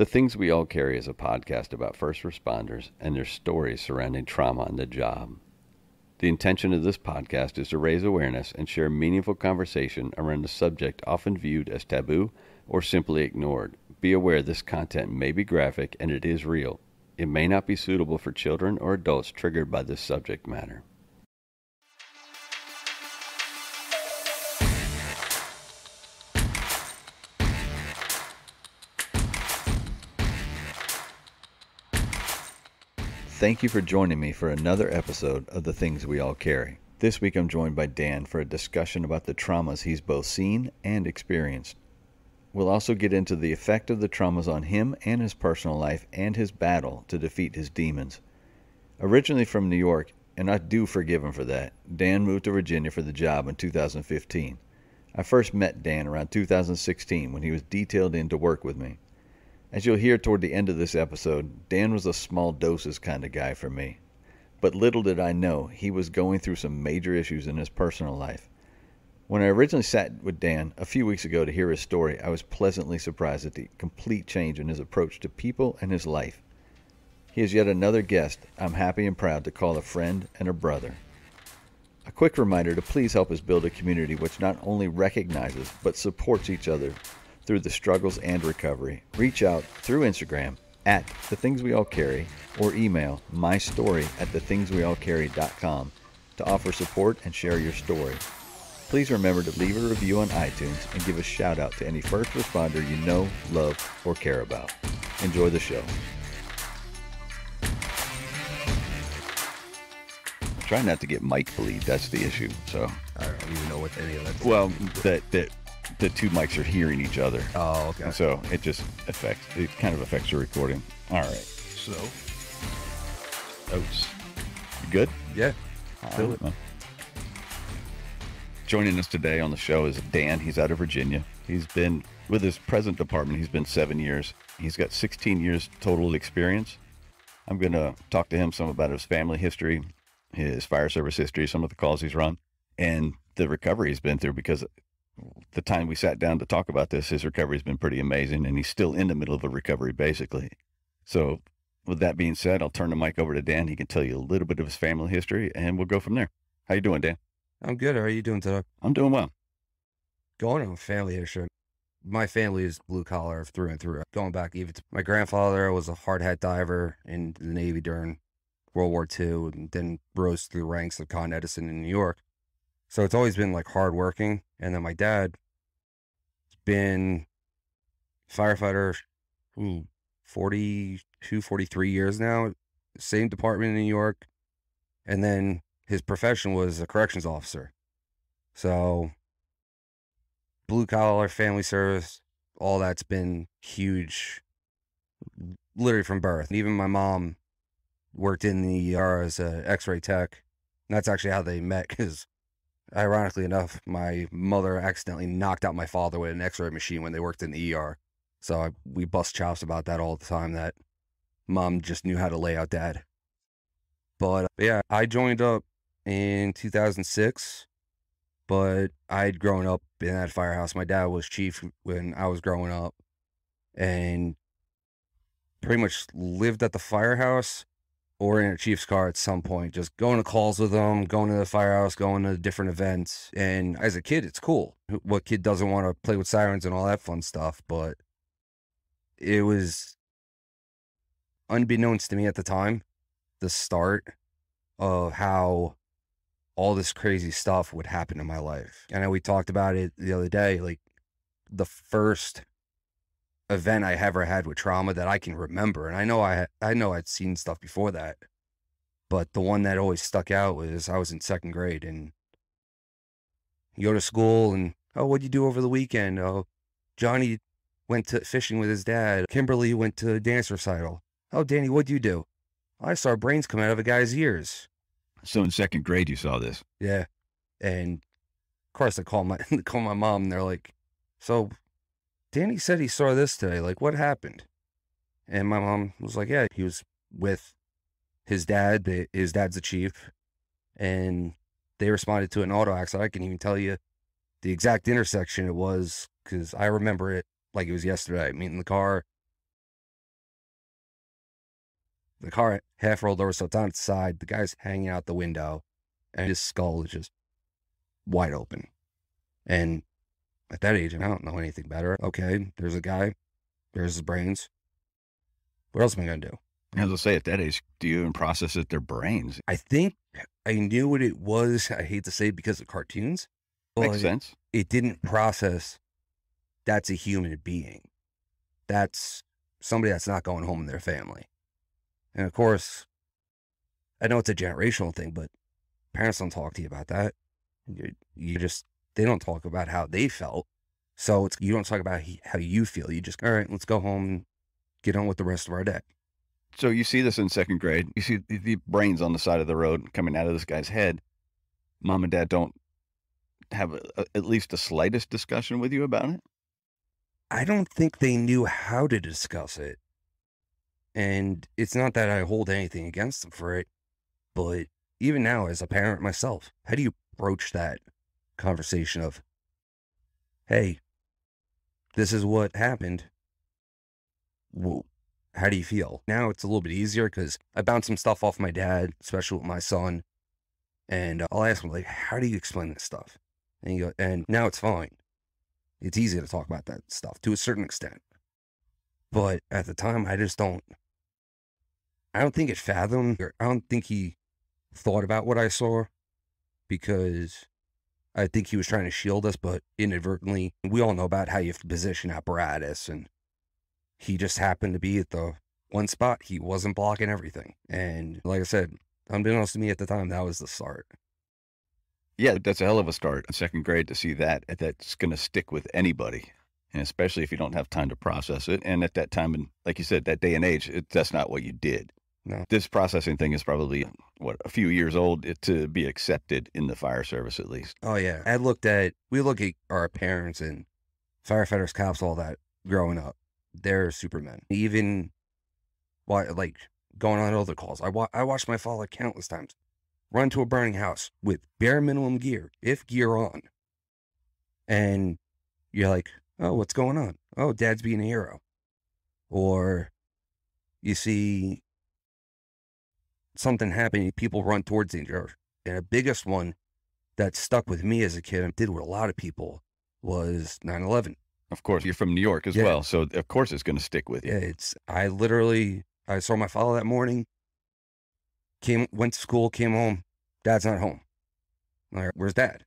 The Things We All Carry is a podcast about first responders and their stories surrounding trauma on the job. The intention of this podcast is to raise awareness and share meaningful conversation around a subject often viewed as taboo or simply ignored. Be aware this content may be graphic and it is real. It may not be suitable for children or adults triggered by this subject matter. Thank you for joining me for another episode of The Things We All Carry. This week I'm joined by Dan for a discussion about the traumas he's both seen and experienced. We'll also get into the effect of the traumas on him and his personal life and his battle to defeat his demons. Originally from New York, and I do forgive him for that, Dan moved to Virginia for the job in 2015. I first met Dan around 2016 when he was detailed in to work with me. As you'll hear toward the end of this episode, Dan was a small doses kind of guy for me. But little did I know he was going through some major issues in his personal life. When I originally sat with Dan a few weeks ago to hear his story, I was pleasantly surprised at the complete change in his approach to people and his life. He is yet another guest I'm happy and proud to call a friend and a brother. A quick reminder to please help us build a community which not only recognizes but supports each other through the struggles and recovery. Reach out through Instagram at The Things We All Carry or email mystory@thethingsweallcarry.com to offer support and share your story. Please remember to leave a review on iTunes and give a shout out to any first responder you know, love, or care about. Enjoy the show. Try not to get mic bleed, that's the issue. So I don't even know what any of that is. well, that the two mics are hearing each other. Oh, okay. And so it just kind of affects your recording. All right. So, Oats. You good? yeah. All right, man. Joining us today on the show is Dan. He's out of Virginia. He's been with his present department. He's been 7 years. He's got 16 years total experience. I'm going to talk to him some about his family history, his fire service history, some of the calls he's run, and the recovery he's been through, because the time we sat down to talk about this, his recovery has been pretty amazing, and he's still in the middle of a recovery, basically. So with that being said, I'll turn the mic over to Dan. He can tell you a little bit of his family history, and we'll go from there. How you doing, Dan? I'm good. How are you doing today? I'm doing well. Going on family history. My family is blue collar through and through. Going back even to my grandfather was a hard hat diver in the Navy during World War II, and then rose through the ranks of Con Edison in New York. So it's always been like hard working. And then my dad has been firefighter 42, 43 years now, same department in New York. And then his profession was a corrections officer. So blue collar, family service, all that's been huge, literally from birth. And even my mom worked in the ER as an x-ray tech. And that's actually how they met, because ironically enough, my mother accidentally knocked out my father with an x-ray machine when they worked in the ER. So we bust chops about that all the time, that mom just knew how to lay out dad. But yeah, I joined up in 2006, but I'd grown up in that firehouse. My dad was chief when I was growing up, and pretty much lived at the firehouse or in a chief's car at some point, just going to calls with them, going to the firehouse, going to different events. And as a kid, it's cool. What kid doesn't want to play with sirens and all that fun stuff? But it was unbeknownst to me at the time, the start of how all this crazy stuff would happen in my life. I know we talked about it the other day, like the first event I ever had with trauma that I can remember. And I know I'd seen stuff before that, but the one that always stuck out was I was in second grade, and you go to school and, oh, what'd you do over the weekend? Oh, Johnny went to fishing with his dad. Kimberly went to a dance recital. Oh, Danny, what'd you do? I saw brains come out of a guy's ears. So in second grade, you saw this? Yeah. And of course I call my mom, and they're like, so Danny said he saw this today. Like, what happened? And my mom was like, yeah, he was with his dad. His dad's the chief. And they responded to an auto accident. I can even tell you the exact intersection it was, because I remember it like it was yesterday. I meet in the car. The car half rolled over, so it's on its side. The guy's hanging out the window, and his skull is just wide open. And at that age, I don't know anything better. Okay, there's a guy, there's his brains. What else am I going to do? As I say, at that age, do you even process it? Their brains? I think I knew what it was. I hate to say it because of cartoons. Makes sense. It didn't process that's a human being. That's somebody that's not going home in their family. And of course, I know it's a generational thing, but parents don't talk to you about that. They don't talk about how they felt. So you don't talk about how you feel. You just, all right, let's go home and get on with the rest of our day. So you see this in second grade. You see the brains on the side of the road coming out of this guy's head. Mom and dad don't have at least the slightest discussion with you about it? I don't think they knew how to discuss it. And it's not that I hold anything against them for it, but even now as a parent myself, how do you broach that conversation of, hey, this is what happened. Well, how do you feel? Now it's a little bit easier because I bounce some stuff off my dad, especially with my son. And I'll ask him, like, how do you explain this stuff? And now it's fine. It's easy to talk about that stuff to a certain extent. But at the time, I don't think it fathomed, or I don't think he thought about what I saw, because I think he was trying to shield us, but inadvertently, we all know about how you have to position apparatus, and he just happened to be at the one spot. He wasn't blocking everything. And like I said, unbeknownst to me at the time, that was the start. Yeah, that's a hell of a start in second grade to see that. That's going to stick with anybody, and especially if you don't have time to process it. And at that time, and like you said, that day and age, that's not what you did. No. This processing thing is probably, a few years old to be accepted in the fire service, at least. Oh, yeah. We look at our parents and firefighters, cops, all that growing up. They're supermen. Even like going on other calls. I watched my father countless times run to a burning house with bare minimum gear, if gear on. And you're like, oh, what's going on? Oh, dad's being a hero. Or you see something happening, people run towards danger. And the biggest one that stuck with me as a kid and did with a lot of people was 9/11. Of course, you're from New York as well, so of course it's going to stick with you. Yeah, I saw my father that morning, went to school, came home, dad's not home. I'm like, where's dad?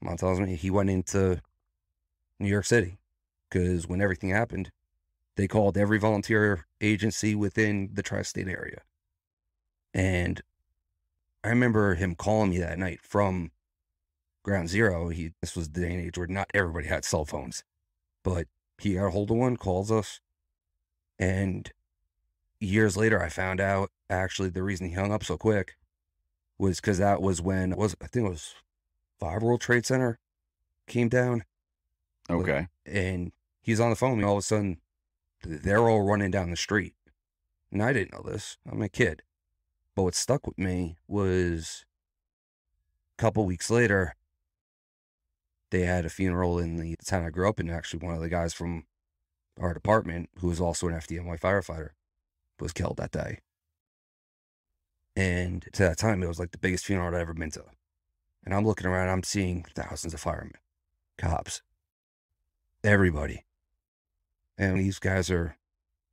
Mom tells me he went into New York City, because when everything happened, they called every volunteer agency within the tri-state area. And I remember him calling me that night from Ground Zero. This was the day and age where not everybody had cell phones, but he got a hold of one, calls us. And years later, I found out actually the reason he hung up so quick was because that was when I think it was 5 World Trade Center came down. Okay. And he's on the phone, and all of a sudden they're all running down the street. And I didn't know this. I'm a kid. But what stuck with me was a couple weeks later, they had a funeral in the town I grew up in. Actually, one of the guys from our department, who was also an FDNY firefighter, was killed that day. And to that time, it was like the biggest funeral I'd ever been to. And I'm looking around, I'm seeing thousands of firemen, cops, everybody. And these guys are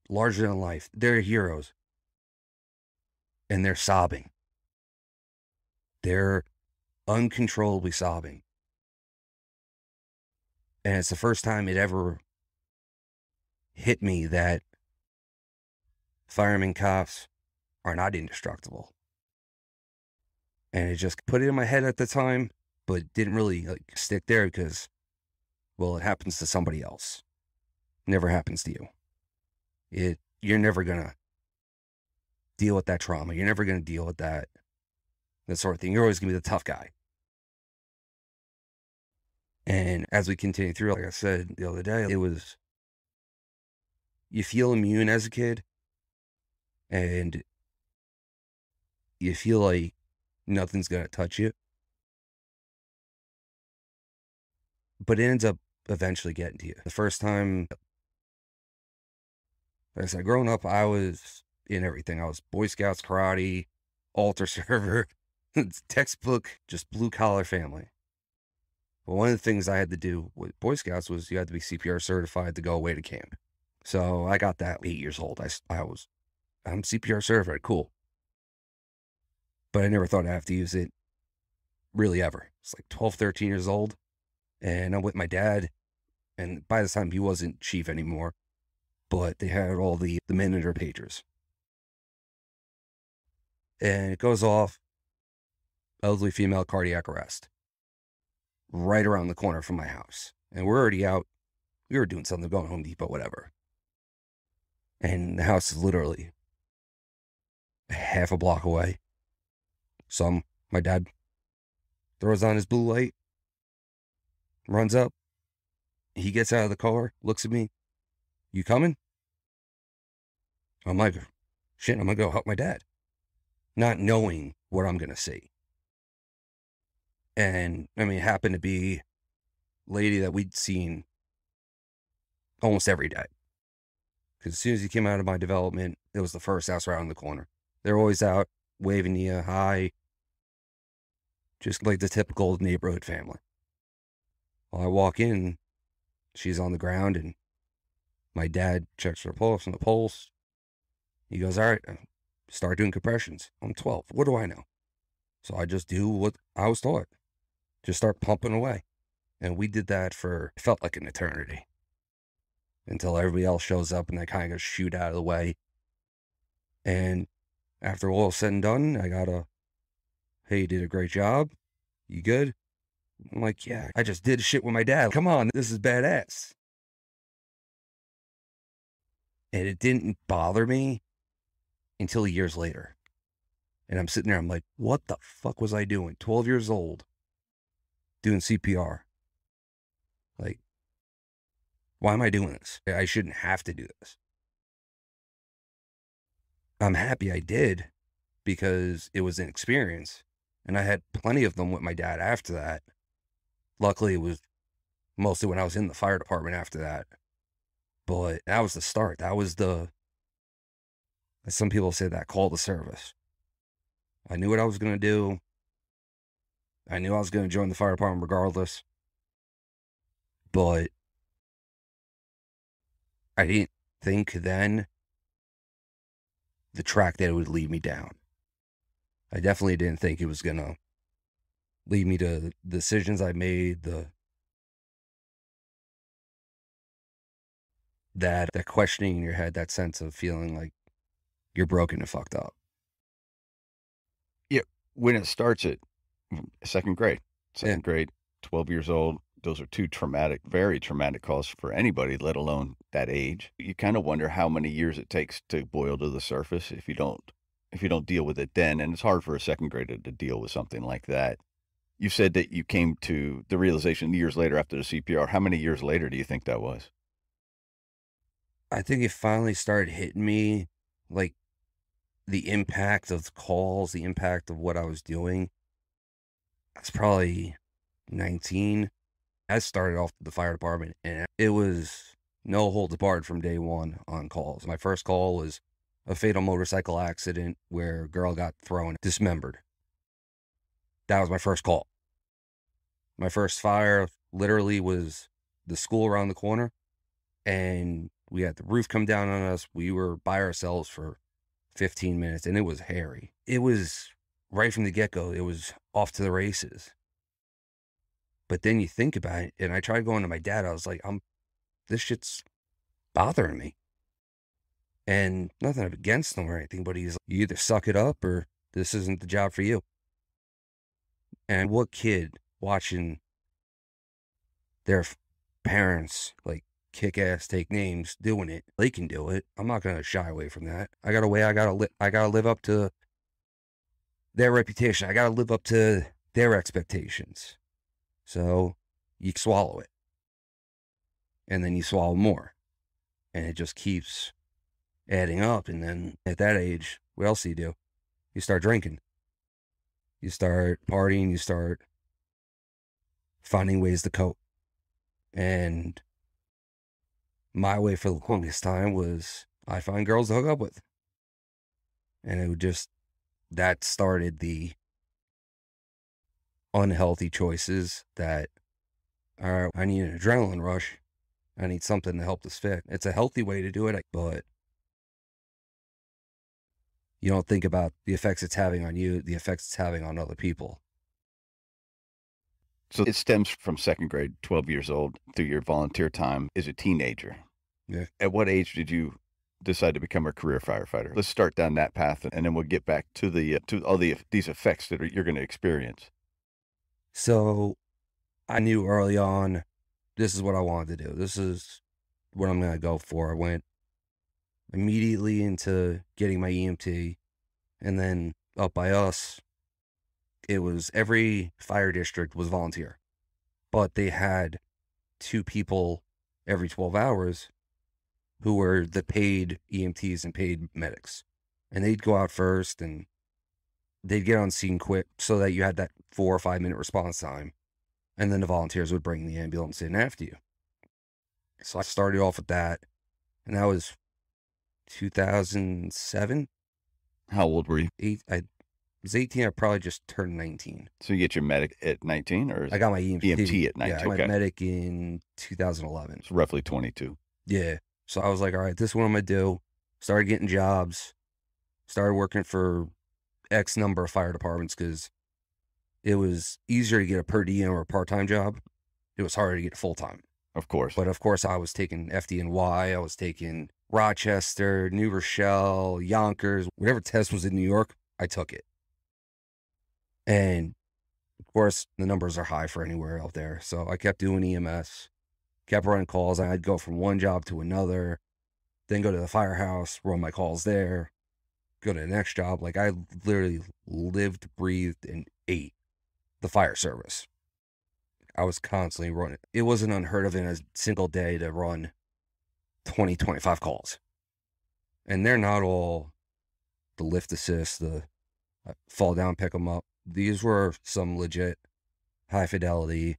larger than life. They're heroes. And they're sobbing. They're uncontrollably sobbing. And it's the first time it ever hit me that firemen, cops are not indestructible. And it just put it in my head at the time, but didn't really stick there because, well, it happens to somebody else. It never happens to you. You're never going to deal with that trauma. You're never going to deal with that sort of thing. You're always going to be the tough guy. And as we continue through, like I said the other day, you feel immune as a kid, and you feel like nothing's going to touch you. But it ends up eventually getting to you. The first time, like I said, growing up, I was in everything. I was Boy Scouts, karate, altar server, it's textbook, just blue collar family. But one of the things I had to do with Boy Scouts was you had to be CPR certified to go away to camp. So I got that 8 years old. I'm CPR certified, cool. But I never thought I'd have to use it really ever. It's like 12, 13 years old. And I'm with my dad. And by this time, he wasn't chief anymore. But they had all the monitor pagers. And it goes off, elderly female cardiac arrest, right around the corner from my house. And we're already out. We were doing something, going Home Depot, whatever. And the house is literally half a block away. So my dad throws on his blue light, runs up. He gets out of the car, looks at me. You coming? I'm like, shit, I'm going to go help my dad. Not knowing what I'm going to see. And, I mean, it happened to be a lady that we'd seen almost every day. Because as soon as he came out of my development, it was the first house around the corner. They're always out waving you hi. Just like the typical neighborhood family. Well, I walk in, she's on the ground, and my dad checks her pulse on the pulse. He goes, all right, start doing compressions. I'm 12. What do I know? So I just do what I was taught. Just start pumping away. And we did that for, it felt like an eternity. Until everybody else shows up and they kind of shoot out of the way. And after all said and done, I got a, hey, you did a great job. You good? I'm like, yeah, I just did shit with my dad. Come on, this is badass. And it didn't bother me until years later. And I'm sitting there, I'm like, what the fuck was I doing? 12 years old, doing CPR. Like, why am I doing this? I shouldn't have to do this. I'm happy I did because it was an experience. And I had plenty of them with my dad after that. Luckily, it was mostly when I was in the fire department after that. But that was the start. That was as some people say, that call to service. I knew what I was going to do. I knew I was going to join the fire department regardless. But I didn't think then the track that it would lead me down. I definitely didn't think it was going to lead me to the decisions I made, that questioning in your head, that sense of feeling like you're broken and fucked up. Yeah, when it starts at second grade, 12 years old, those are two traumatic, very traumatic calls for anybody, let alone that age. You kind of wonder how many years it takes to boil to the surface if you don't deal with it then. And it's hard for a second grader to deal with something like that. You said that you came to the realization years later after the CPR. How many years later do you think that was? I think it finally started hitting me, like, the impact of the calls, the impact of what I was doing. I was probably 19. I started off the fire department, and it was no holds barred from day one on calls. My first call was a fatal motorcycle accident where a girl got thrown, dismembered. That was my first call. My first fire literally was the school around the corner, and we had the roof come down on us. We were by ourselves for 15 minutes, and it was hairy. It was right from the get-go. It was off to the races. But then you think about it, and I tried going to my dad. I was like, this shit's bothering me. And nothing against him or anything, but he's like, you either suck it up or this isn't the job for you. And what kid watching their parents, like, kick ass, take names, doing it, they can do it. I'm not going to shy away from that. I got to live up to their reputation. I got to live up to their expectations. So you swallow it. And then you swallow more. And it just keeps adding up. And then at that age, what else do? You start drinking. You start partying. You start finding ways to cope. And my way for the longest time was I find girls to hook up with. And it would just, that started the unhealthy choices that, all right, I need an adrenaline rush. I need something to help this fit. It's a healthy way to do it, but you don't think about the effects it's having on you, the effects it's having on other people. So it stems from second grade, 12 years old, through your volunteer time as a teenager. Yeah. At what age did you decide to become a career firefighter? Let's start down that path, and then we'll get back to these effects that you're going to experience. So I knew early on, this is what I wanted to do. This is what I'm going to go for. I went immediately into getting my EMT, and then up by us, it was every fire district was volunteer, but they had 2 people every 12 hours who were the paid EMTs and paid medics. And they'd go out first and they'd get on scene quick so that you had that 4 or 5 minute response time. And then the volunteers would bring the ambulance in after you. So I started off with that, and that was 2007. How old were you? I was 18. I probably just turned 19. So you get your medic at 19, or I got my EMT. EMT at 19? Yeah, I got my medic in 2011. It's roughly 22. Yeah. So I was like, all right, this is what I'm going to do. Started getting jobs. Started working for X number of fire departments because it was easier to get a per diem or a part-time job. It was harder to get full-time. Of course. But of course, I was taking FDNY. I was taking Rochester, New Rochelle, Yonkers. Whatever test was in New York, I took it. And of course, the numbers are high for anywhere out there. So I kept doing EMS, kept running calls. I'd go from one job to another, then go to the firehouse, run my calls there, go to the next job. Like I literally lived, breathed, and ate the fire service. I was constantly running. It wasn't unheard of in a single day to run 20, 25 calls. And they're not all the lift assist, the fall down, pick them up. These were some legit high fidelity,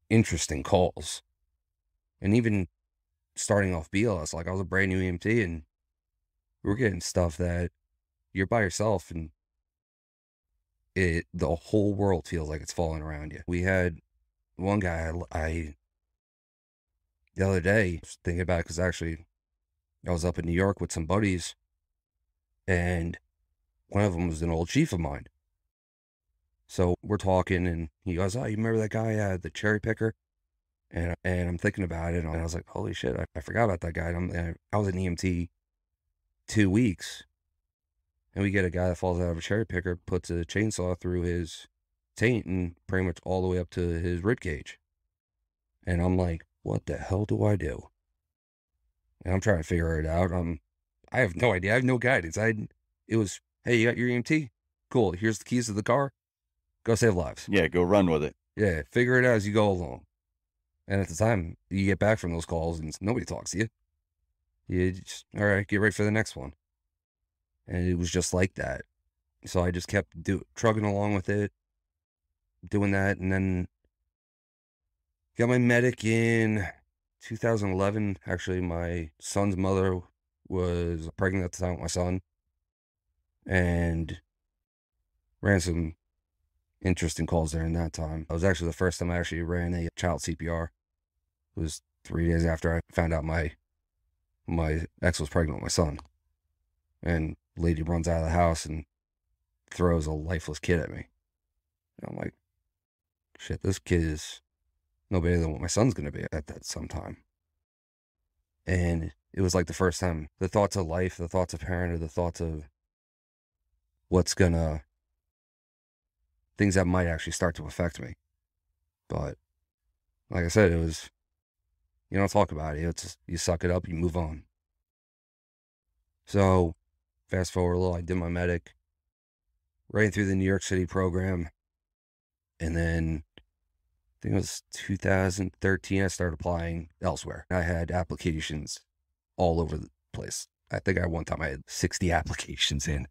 interesting calls. And even starting off BLS, like I was a brand new EMT and we were getting stuff that you're by yourself and the whole world feels like it's falling around you. We had one guy the other day, I was thinking about it because actually I was up in New York with some buddies and one of them was an old chief of mine. So we're talking and he goes, oh, you remember that guy, the cherry picker? And I'm thinking about it and I was like, holy shit, I forgot about that guy. I was an EMT 2 weeks. And we get a guy that falls out of a cherry picker, puts a chainsaw through his taint and pretty much all the way up to his rib cage. And I'm like, what the hell do I do? And I'm trying to figure it out. I have no idea. I have no guidance. It was, hey, you got your EMT? Cool. Here's the keys to the car. Go save lives. Yeah, go run with it. Yeah, figure it out as you go along. And at the time, you get back from those calls and nobody talks to you. You just, all right, get ready for the next one. And it was just like that. So I just kept trugging along with it, doing that. And then got my medic in 2011. Actually, my son's mother was pregnant at the time with my son. And ran some interesting calls during that time. It was actually the first time I actually ran a child CPR. It was 3 days after I found out my ex was pregnant with my son. And lady runs out of the house and throws a lifeless kid at me. And I'm like, shit, this kid is no better than what my son's going to be at that sometime. And it was like the first time the thoughts of life, the thoughts of parenthood, the thoughts of things that might actually start to affect me. But like I said, it was, you don't talk about it. It's just, you suck it up, you move on. So fast forward a little, I did my medic, ran through the New York City program. And then I think it was 2013, I started applying elsewhere. I had applications all over the place. I think one time I had 60 applications in.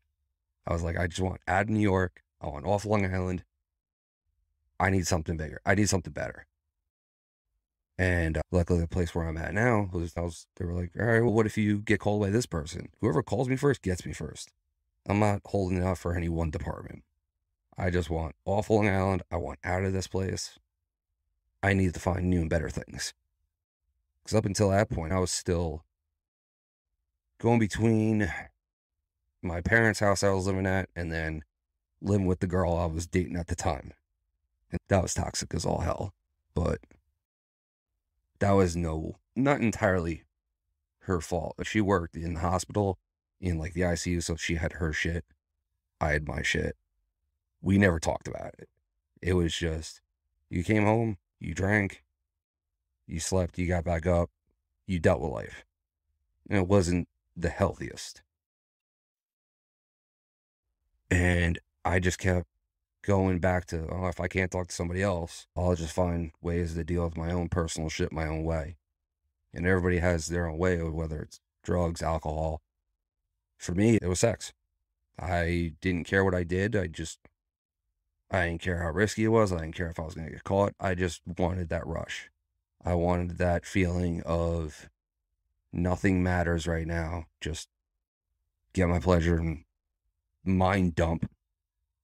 I was like, I just want out of New York. I want off Long Island. I need something bigger. I need something better. And luckily, the place where I'm at now, they were like, all right, well, what if you get called by this person? Whoever calls me first gets me first. I'm not holding it out for any one department. I just want off Long Island. I want out of this place. I need to find new and better things. Because up until that point, I was still going between my parents' house I was living at and then living with the girl I was dating at the time. And that was toxic as all hell. But that was not entirely her fault. She worked in the hospital, in like the ICU, so she had her shit. I had my shit. We never talked about it. It was just, you came home, you drank, you slept, you got back up, you dealt with life. And it wasn't the healthiest. And I just kept going back to, oh, if I can't talk to somebody else, I'll just find ways to deal with my own personal shit my own way. And everybody has their own way, whether it's drugs, alcohol. For me, it was sex. I didn't care what I did. I didn't care how risky it was. I didn't care if I was going to get caught. I just wanted that rush. I wanted that feeling of nothing matters right now. Just get my pleasure and mind dump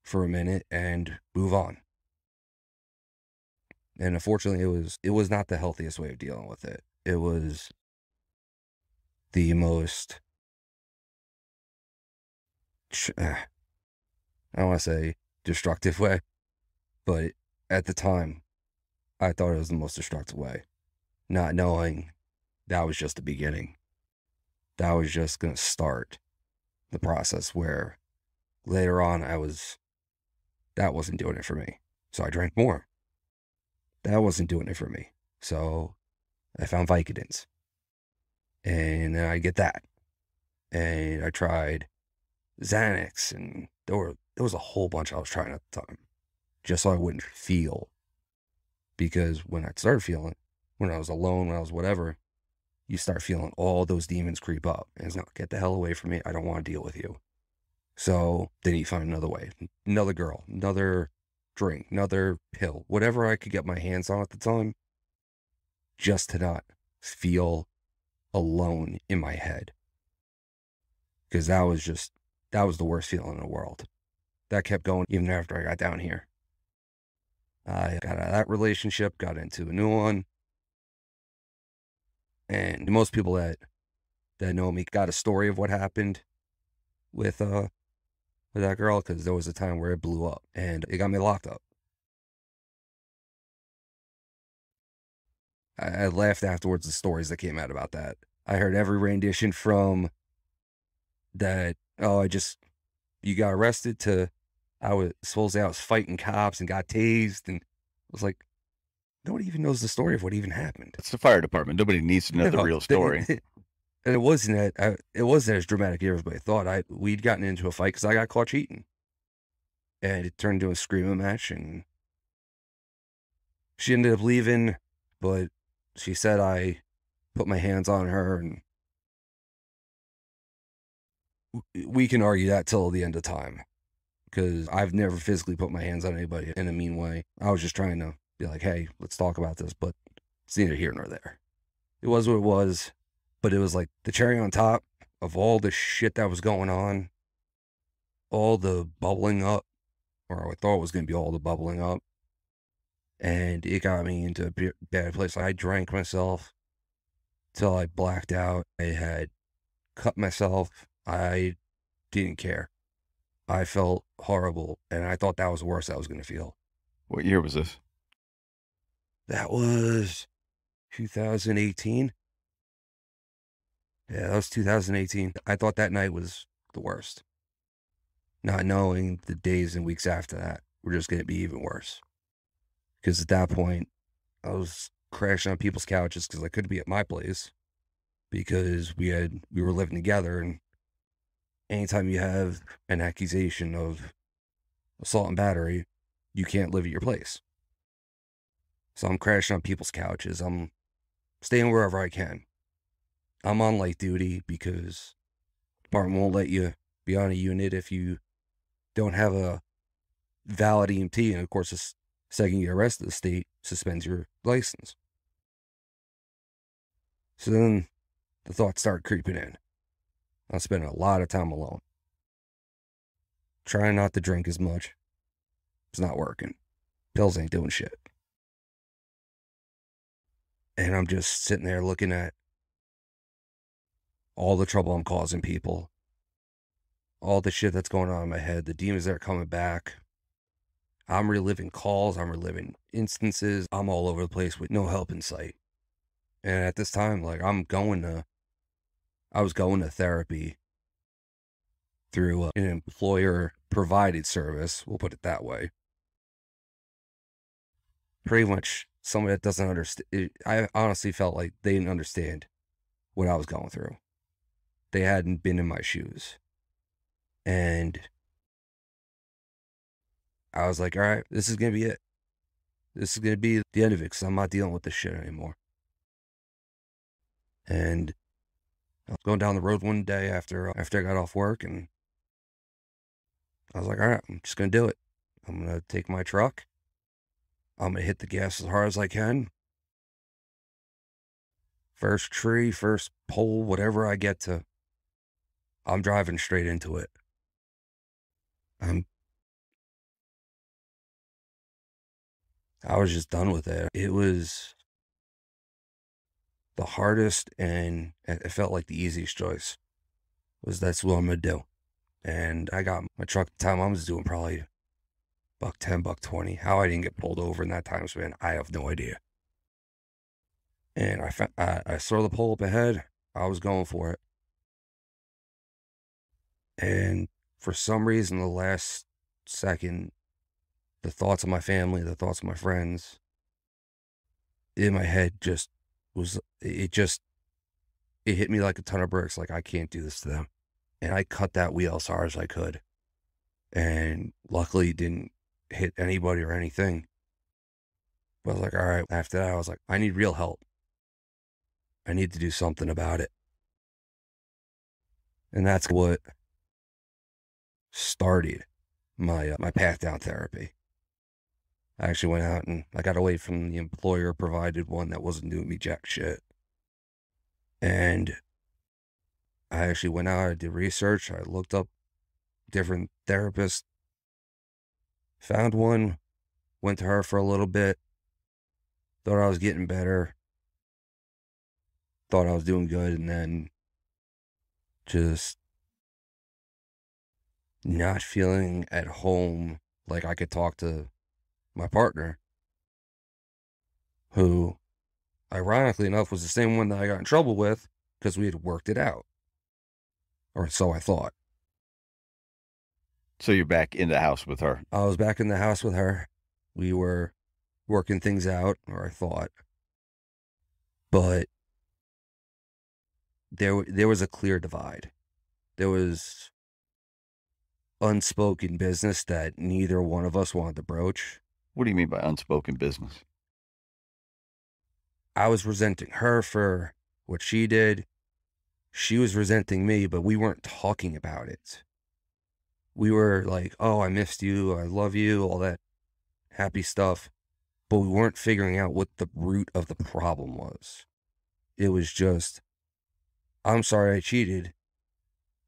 for a minute and move on. And unfortunately, it was not the healthiest way of dealing with it. It was the most, I don't want to say destructive way, but at the time, I thought it was the most destructive way. Not knowing that was just the beginning. That was just going to start the process where later on that wasn't doing it for me. So I drank more. That wasn't doing it for me. So I found Vicodins. And then I get that. And I tried Xanax, and there was a whole bunch I was trying at the time. Just so I wouldn't feel. Because when I started feeling, when I was alone, when I was whatever, you start feeling all those demons creep up. And it's not, get the hell away from me. I don't want to deal with you. So then you find another way. Another girl, another drink, another pill, whatever I could get my hands on at the time, just to not feel alone in my head. Because that was the worst feeling in the world. That kept going even after I got down here. I got out of that relationship, got into a new one. And most people that know me got a story of what happened with that girl, because there was a time where it blew up and it got me locked up. I laughed afterwards, the stories that came out about that. I heard every rendition from that, oh, you got arrested, to I was fighting cops and got tased, and it was like, nobody even knows the story of what even happened. It's the fire department. Nobody needs to know the real story. And it wasn't as dramatic as everybody thought. We'd gotten into a fight because I got caught cheating. And it turned into a screaming match, and she ended up leaving, but she said I put my hands on her, and we can argue that till the end of time, because I've never physically put my hands on anybody in a mean way. I was just trying to be like, hey, let's talk about this, but it's neither here nor there. It was what it was, but it was like the cherry on top of all the shit that was going on, all the bubbling up, or I thought it was going to be all the bubbling up, and it got me into a bad place. I drank myself till I blacked out. I had cut myself. I didn't care. I felt horrible, and I thought that was the worst I was going to feel. What year was this? That was 2018. Yeah, that was 2018. I thought that night was the worst. Not knowing the days and weeks after that were just going to be even worse. Because at that point, I was crashing on people's couches because I couldn't be at my place, because we were living together, and anytime you have an accusation of assault and battery, you can't live at your place. So I'm crashing on people's couches. I'm staying wherever I can. I'm on light duty because the department won't let you be on a unit if you don't have a valid EMT. And of course, the second you get arrested, the state suspends your license. So then the thoughts started creeping in. I'm spending a lot of time alone. Trying not to drink as much. It's not working. Pills ain't doing shit. And I'm just sitting there looking at all the trouble I'm causing people, all the shit that's going on in my head, the demons that are coming back. I'm reliving calls, I'm reliving instances. I'm all over the place with no help in sight. And at this time, like, I was going to therapy through an employer provided service. We'll put it that way. Pretty much somebody that doesn't understand. I honestly felt like they didn't understand what I was going through. They hadn't been in my shoes. And I was like, all right, this is going to be it. This is going to be the end of it because I'm not dealing with this shit anymore. And I was going down the road one day after I got off work, and I was like, all right, I'm just going to do it. I'm going to take my truck. I'm going to hit the gas as hard as I can. First tree, first pole, whatever I get to, I'm driving straight into it. I was just done with it. It was the hardest, and it felt like the easiest choice. That's what I'm going to do. And I got my truck at the time. I was doing probably $110, $120. How I didn't get pulled over in that time span, I have no idea. And I saw the pole up ahead. I was going for it. And for some reason, the last second, the thoughts of my family, the thoughts of my friends in my head it hit me like a ton of bricks. Like, I can't do this to them. And I cut that wheel as hard as I could. And luckily it didn't hit anybody or anything. But I was like, all right, after that, I was like, I need real help. I need to do something about it. And that's what started my path down therapy. I actually went out and I got away from the employer provided one that wasn't doing me jack shit. And I actually went out, I did research, I looked up different therapists, found one, went to her for a little bit, thought I was getting better, thought I was doing good, and then just not feeling at home like I could talk to my partner, who, ironically enough, was the same one that I got in trouble with because we had worked it out. Or so I thought. So you're back in the house with her? I was back in the house with her. We were working things out, or I thought. But there was a clear divide. There was unspoken business that neither one of us wanted to broach. What do you mean by unspoken business? I was resenting her for what she did. She was resenting me, but we weren't talking about it. We were like, oh, I missed you, I love you, all that happy stuff. But we weren't figuring out what the root of the problem was. It was just, I'm sorry I cheated.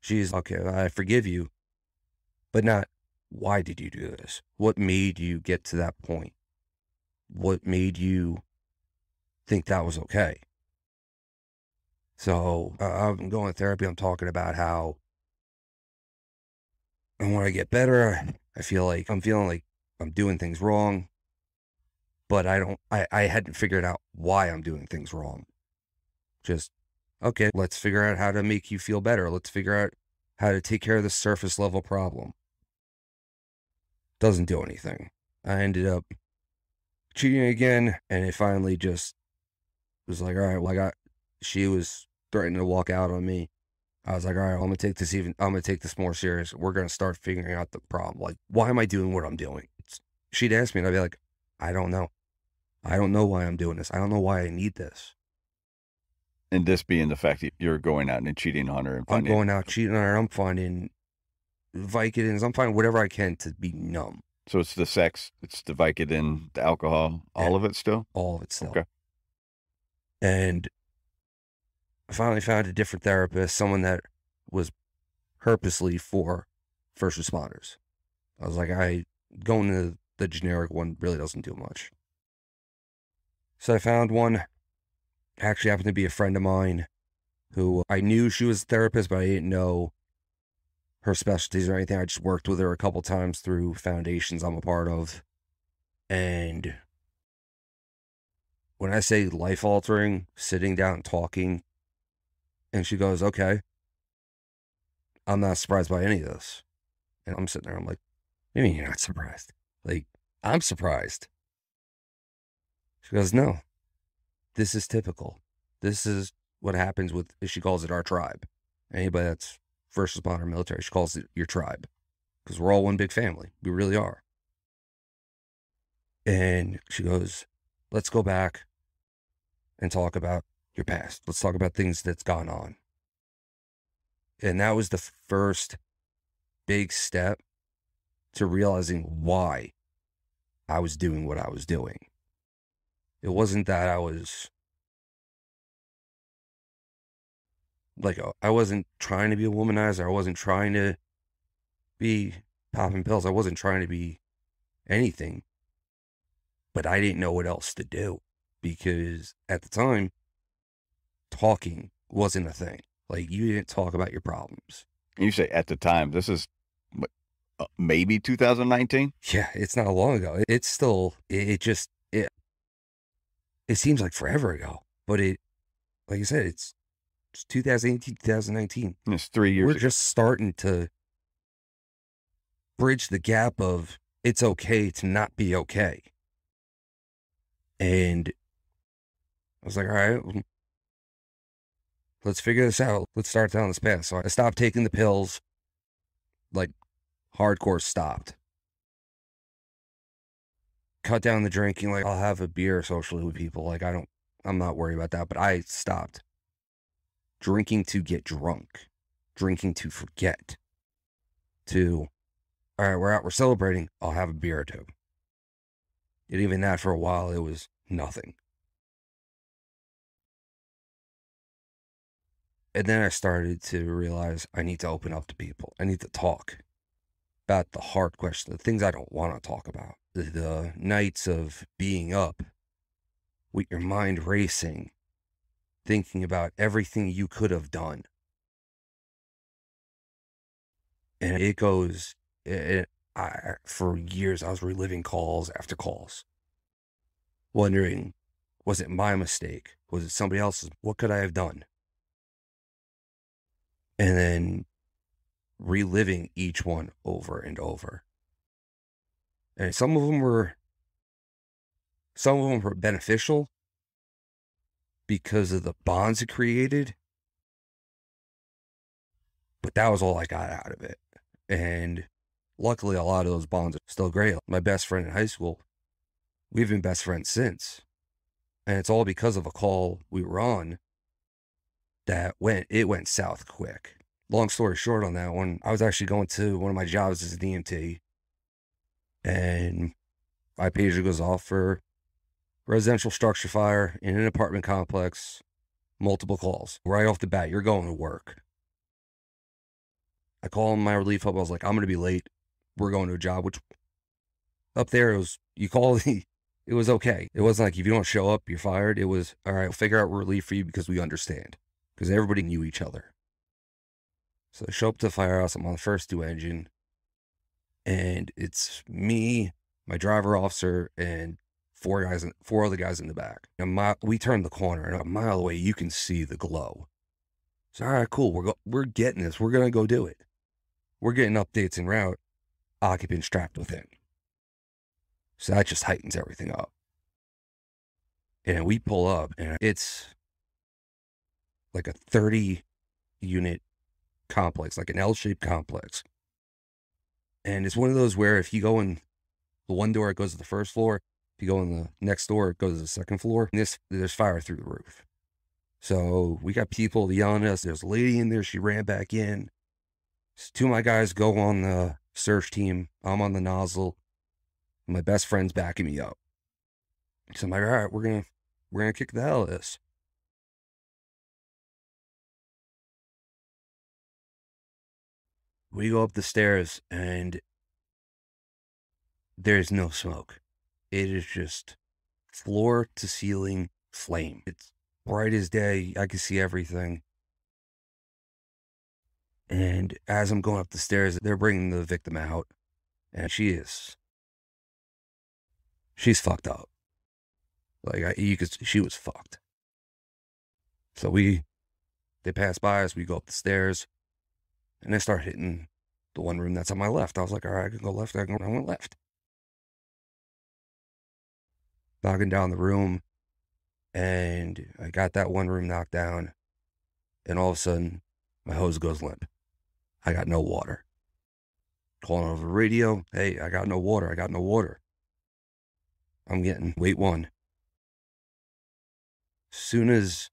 She's, okay, I forgive you. But not, why did you do this? What made you get to that point? What made you think that was okay? So I'm going to therapy. I'm talking about how, and when I get better, I'm feeling like I'm doing things wrong, but I hadn't figured out why I'm doing things wrong. Just, okay, let's figure out how to make you feel better. Let's figure out how to take care of the surface level problem. Doesn't do anything. I ended up cheating again, and it finally just was like, all right, well, she was threatening to walk out on me. I was like, all right, I'm going to take this more serious. We're going to start figuring out the problem. Like, why am I doing what I'm doing? She'd ask me, and I'd be like, I don't know. I don't know why I'm doing this. I don't know why I need this. And this being the fact that you're going out and cheating on her. I'm going out cheating on her. I'm finding Vicodins. I'm finding whatever I can to be numb. So it's the sex, it's the Vicodin, the alcohol, all of it still? All of it still. Okay. And I finally found a different therapist, someone that was purposely for first responders. I was like, going to the generic one really doesn't do much. So I found one, actually happened to be a friend of mine who I knew she was a therapist, but I didn't know her specialties or anything. I just worked with her a couple times through foundations I'm a part of. And when I say life altering, sitting down and talking, and she goes, okay, I'm not surprised by any of this. And I'm sitting there, I'm like, what do you mean you're not surprised? Like, I'm surprised. She goes, no, this is typical. This is what happens with, she calls it our tribe. Anybody that's first responder military, she calls it your tribe. Because we're all one big family. We really are. And she goes, let's go back and talk about your past. Let's talk about things that's gone on. And that was the first big step to realizing why I was doing what I was doing. It wasn't that I was like, I wasn't trying to be a womanizer. I wasn't trying to be popping pills. I wasn't trying to be anything. But I didn't know what else to do because at the time, talking wasn't a thing. Like, you didn't talk about your problems. You say at the time, this is what, maybe 2019? Yeah, it's not long ago. It's still, it seems like forever ago. But like I said, it's 2018, 2019. It's 3 years ago. We're just starting to bridge the gap of it's okay to not be okay. And I was like, all right, let's figure this out. Let's start down this path. So I stopped taking the pills, like hardcore stopped. Cut down the drinking. Like, I'll have a beer socially with people. Like, I'm not worried about that, but I stopped drinking to get drunk, drinking to forget, to, all right, we're out, we're celebrating. I'll have a beer or two. And even that for a while, it was nothing. And then I started to realize I need to open up to people. I need to talk about the hard questions, the things I don't want to talk about. The nights of being up with your mind racing, thinking about everything you could have done. And it goes, for years, I was reliving calls after calls, wondering, was it my mistake? Was it somebody else's? What could I have done? And then reliving each one over and over. And some of them were beneficial because of the bonds it created. But that was all I got out of it. And luckily, a lot of those bonds are still great. My best friend in high school, we've been best friends since. And it's all because of a call we were on that went south quick. Long story short on that one, I was actually going to one of my jobs as an EMT, and my pager goes off for residential structure fire in an apartment complex, multiple calls. Right off the bat, you're going to work. I call my relief hub. I was like, I'm going to be late. We're going to a job, which up there, it was okay. It wasn't like if you don't show up, you're fired. It was, all right, we'll figure out relief for you because we understand. Because everybody knew each other. So I show up to the firehouse. I'm on the first 2 engine. And it's me, my driver officer, and 4 other guys in the back. And we turn the corner, and a mile away, you can see the glow. So, all right, cool. We're getting this. We're going to go do it. We're getting updates en route. Occupant strapped within. So that just heightens everything up. And we pull up, and it's like a 30-unit complex, like an L-shaped complex. And it's one of those where if you go in the one door, it goes to the first floor. If you go in the next door, it goes to the second floor. And there's fire through the roof. So we got people yelling at us. There's a lady in there. She ran back in. So 2 of my guys go on the search team. I'm on the nozzle. My best friend's backing me up. So I'm like, all right, we're gonna kick the hell out of this. We go up the stairs and there's no smoke. It is just floor to ceiling flame. It's bright as day. I can see everything. And as I'm going up the stairs, they're bringing the victim out, and she's fucked up. Like she was fucked. So they pass by us. We go up the stairs, and they start hitting the one room that's on my left. I was like, all right, I can go left. I went left. Knocking down the room, and I got that one room knocked down, and all of a sudden, my hose goes limp. I got no water. Calling over the radio, hey, I got no water. I got no water. I'm getting wait one. Soon as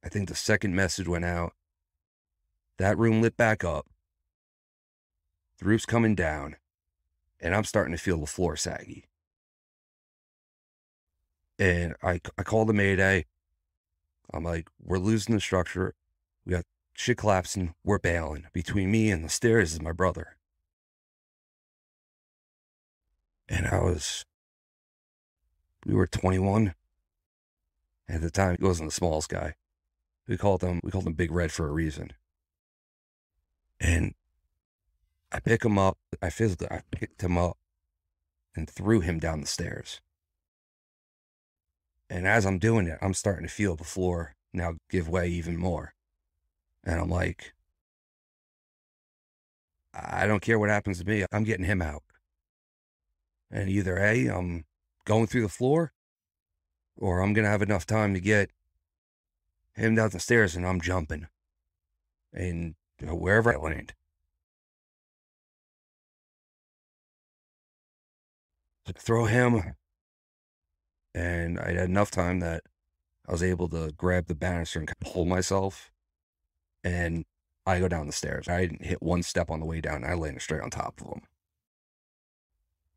I think the second message went out, that room lit back up. The roof's coming down, and I'm starting to feel the floor saggy. And I called the Mayday. I'm like, we're losing the structure. We got shit collapsing. We're bailing. Between me and the stairs is my brother. And we were 21. At the time, he wasn't the smallest guy. We called him Big Red for a reason. And I picked him up and threw him down the stairs. And as I'm doing it, I'm starting to feel the floor now give way even more. And I'm like, I don't care what happens to me. I'm getting him out. And either A, I'm going through the floor, or I'm going to have enough time to get him down the stairs and I'm jumping. And wherever I land. So throw him. And I had enough time that I was able to grab the banister and hold myself. And I go down the stairs. I didn't hit one step on the way down. I landed straight on top of him.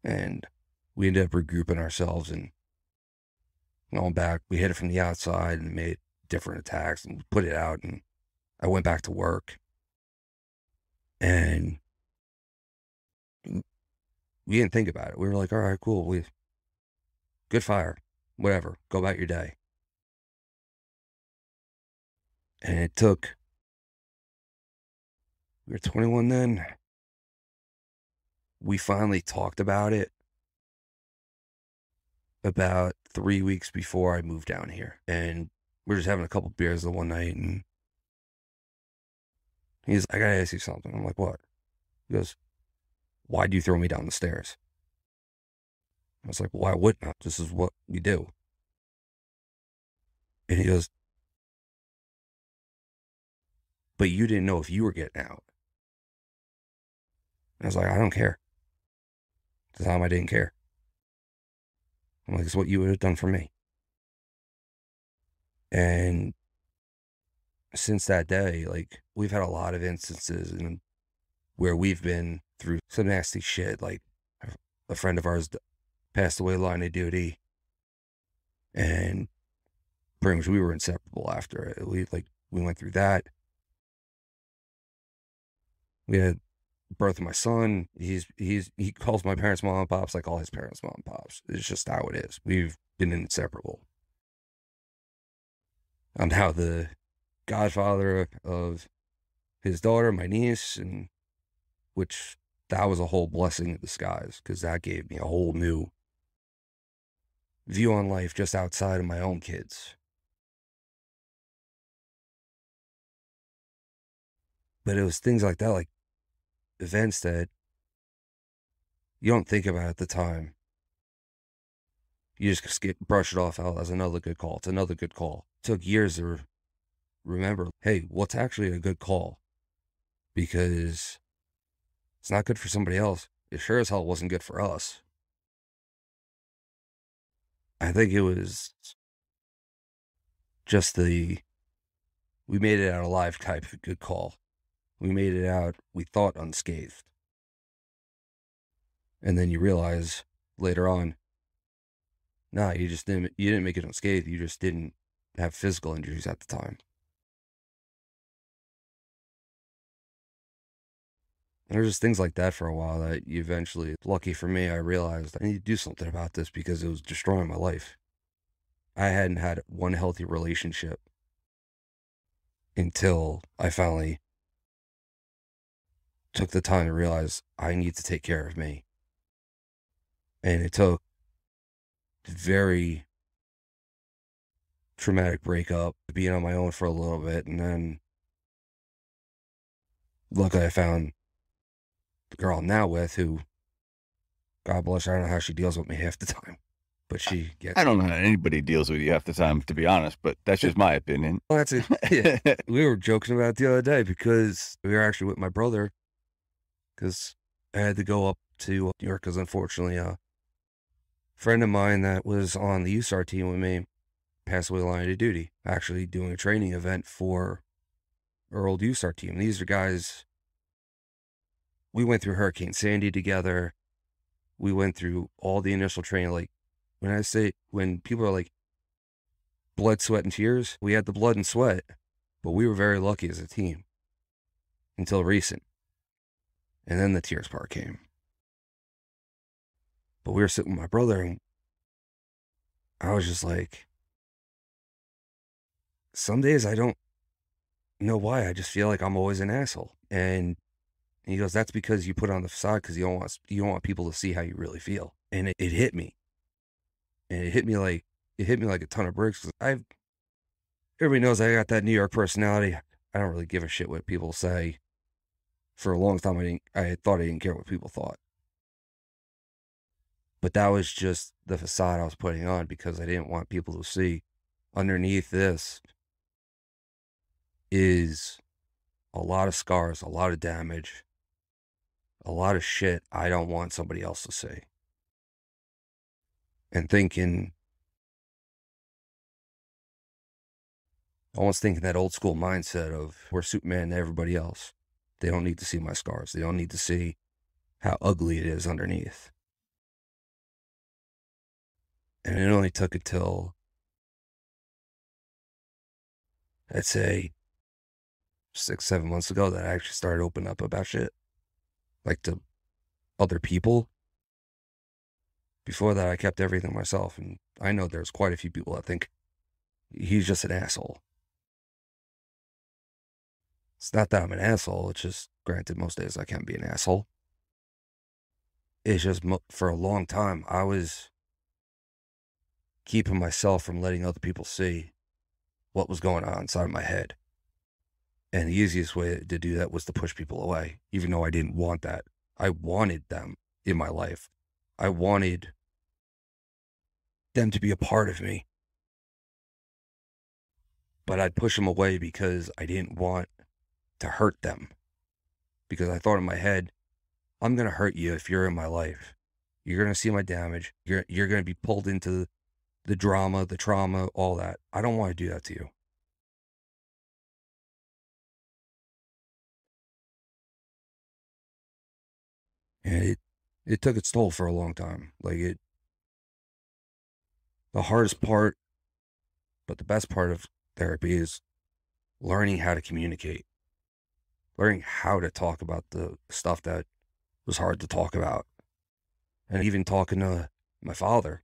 And we ended up regrouping ourselves and going back. We hit it from the outside and made different attacks and put it out. And I went back to work. And we didn't think about it. We were like, all right, cool. Good fire. Whatever. Go about your day. And it took, we were 21 then. We finally talked about it about 3 weeks before I moved down here. And we were just having a couple beers the one night. And he's like, I gotta ask you something. I'm like, what? He goes, why'd you throw me down the stairs? I was like, why wouldn't I? This is what we do. And he goes, but you didn't know if you were getting out. And I was like, I don't care. At the time, I didn't care. I'm like, it's what you would have done for me. And since that day, like, we've had a lot of instances where we've been through some nasty shit. Like, a friend of ours passed away line of duty, and pretty much we were inseparable after it. We went through that. We had birth of my son. He calls my parents mom and pops like all his parents mom and pops. It's just how it is. We've been inseparable. I'm now the godfather of his daughter, my niece, and which that was a whole blessing in disguise, because that gave me a whole new view on life just outside of my own kids. But it was things like that, like events that you don't think about at the time. You just brush it off out as another good call. It's another good call. It took years to remember, hey, what's actually a good call? Because it's not good for somebody else. It sure as hell wasn't good for us. I think it was just we made it out alive type of good call. We made it out, we thought, unscathed. And then you realize later on, nah, you didn't make it unscathed. You just didn't have physical injuries at the time. And there's just things like that for a while that you eventually, lucky for me, I realized I need to do something about this because it was destroying my life. I hadn't had one healthy relationship until I finally took the time to realize I need to take care of me. And it took a very traumatic breakup, being on my own for a little bit, and then luckily I found the girl I'm now with who, God bless her, I don't know how she deals with me half the time, but she gets I don't know how anybody deals with you half the time, to be honest, but that's just my opinion. Well, that's it. Yeah. We were joking about it the other day because we were actually with my brother because I had to go up to New York because unfortunately a friend of mine that was on the USAR team with me passed away line of duty, actually doing a training event for our old USAR team. These are guys, we went through Hurricane Sandy together. We went through all the initial training. Like when people are like blood, sweat, and tears, we had the blood and sweat, but we were very lucky as a team until recent. And then the tears part came. But we were sitting with my brother and I was just like, some days I don't know why. I just feel like I'm always an asshole. And he goes, that's because you put on the facade because you don't want people to see how you really feel. And it hit me. And it hit me like a ton of bricks. Everybody knows I got that New York personality. I don't really give a shit what people say. For a long time, I thought I didn't care what people thought. But that was just the facade I was putting on because I didn't want people to see underneath this is a lot of scars, a lot of damage, a lot of shit I don't want somebody else to see. And almost thinking that old school mindset of we're Superman to everybody else. They don't need to see my scars. They don't need to see how ugly it is underneath. And it only took until, I'd say, 6-7 months ago that I actually started opening up about shit. Like to other people. Before that, I kept everything myself. And I know there's quite a few people that think he's just an asshole. It's not that I'm an asshole. It's just, granted, most days I can be an asshole. It's just, for a long time, I was keeping myself from letting other people see what was going on inside my head. And the easiest way to do that was to push people away, even though I didn't want that. I wanted them in my life. I wanted them to be a part of me. But I'd push them away because I didn't want to hurt them. Because I thought in my head, I'm going to hurt you if you're in my life. You're going to see my damage. You're going to be pulled into the drama, the trauma, all that. I don't want to do that to you. And it took its toll for a long time. The hardest part, but the best part of therapy is learning how to communicate. Learning how to talk about the stuff that was hard to talk about. And even talking to my father.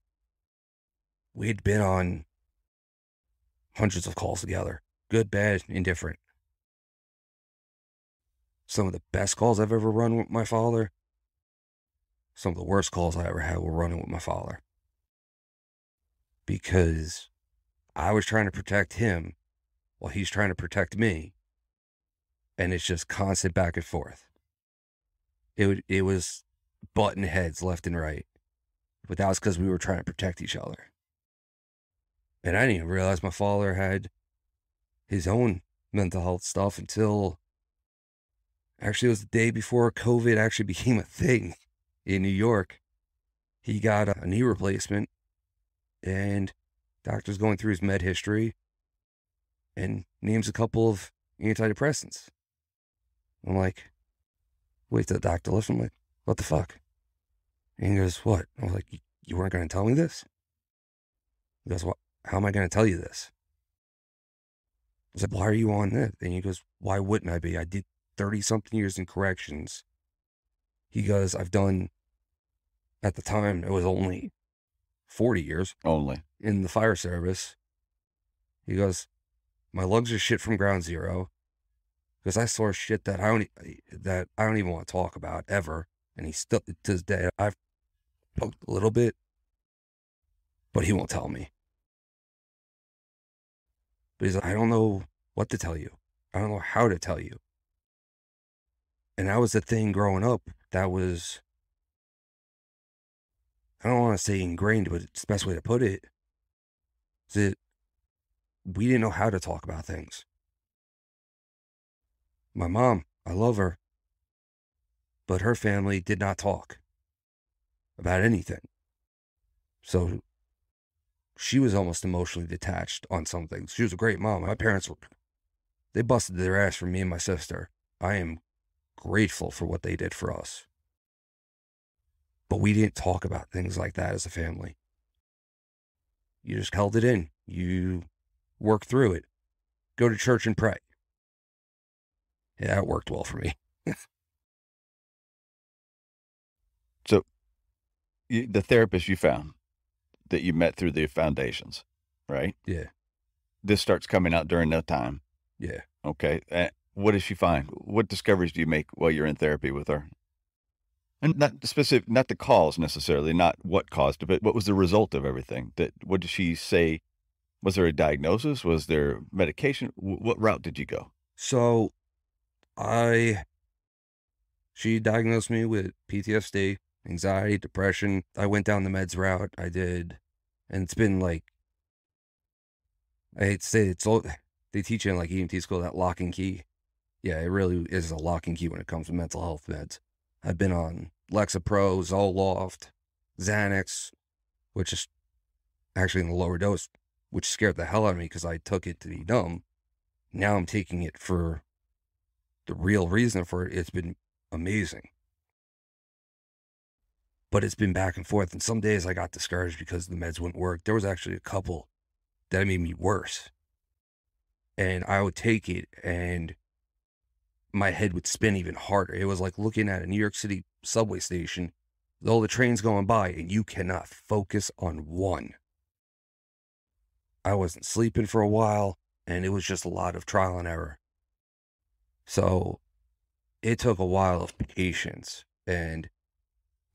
We'd been on hundreds of calls together. Good, bad, indifferent. Some of the best calls I've ever run with my father. Some of the worst calls I ever had were running with my father. Because I was trying to protect him while he's trying to protect me. And it's just constant back and forth. It was button heads left and right. But that was because we were trying to protect each other. And I didn't even realize my father had his own mental health stuff until actually it was the day before COVID actually became a thing in New York. He got a knee replacement and doctor's going through his med history and names a couple of antidepressants. I'm like, wait till the doctor lifts. I'm like, what the fuck? And he goes, what? I was like, you weren't going to tell me this? He goes, what? How am I going to tell you this? I was like, why are you on this? And he goes, why wouldn't I be? I did 30-something years in corrections. He goes, I've done, at the time, it was only 40 years Only. in the fire service. He goes, my lungs are shit from ground zero because I saw shit that I don't even want to talk about ever. And he still, to this day, I've poked a little bit, but he won't tell me. But he's like, I don't know what to tell you. I don't know how to tell you. And that was the thing growing up. That was, I don't want to say ingrained, but it's the best way to put it. Is that we didn't know how to talk about things. My mom, I love her, but her family did not talk about anything. So she was almost emotionally detached on some things. She was a great mom. My parents they busted their ass for me and my sister. I am grateful for what they did for us. But we didn't talk about things like that as a family. You just held it in. You worked through it. Go to church and pray. Yeah, it worked well for me. So the therapist you found that you met through the foundations, right? Yeah. This starts coming out during that time. Yeah. Okay. What does she find? What discoveries do you make while you're in therapy with her? And not specific, not the cause necessarily, not what caused it, but what was the result of everything? What did she say? Was there a diagnosis? Was there medication? What route did you go? So she diagnosed me with PTSD, anxiety, depression. I went down the meds route. I did. And it's been like, I hate to say it, they teach you in like EMT school that lock and key. Yeah, it really is a lock and key when it comes to mental health meds. I've been on Lexapro, Zoloft, Xanax, which is actually in the lower dose, which scared the hell out of me because I took it to be dumb. Now I'm taking it for the real reason for it. It's been amazing. But it's been back and forth. And some days I got discouraged because the meds wouldn't work. There was actually a couple that made me worse. And I would take it and my head would spin even harder. It was like looking at a New York City subway station with all the trains going by and you cannot focus on one. I wasn't sleeping for a while and it was just a lot of trial and error. So it took a while of patience and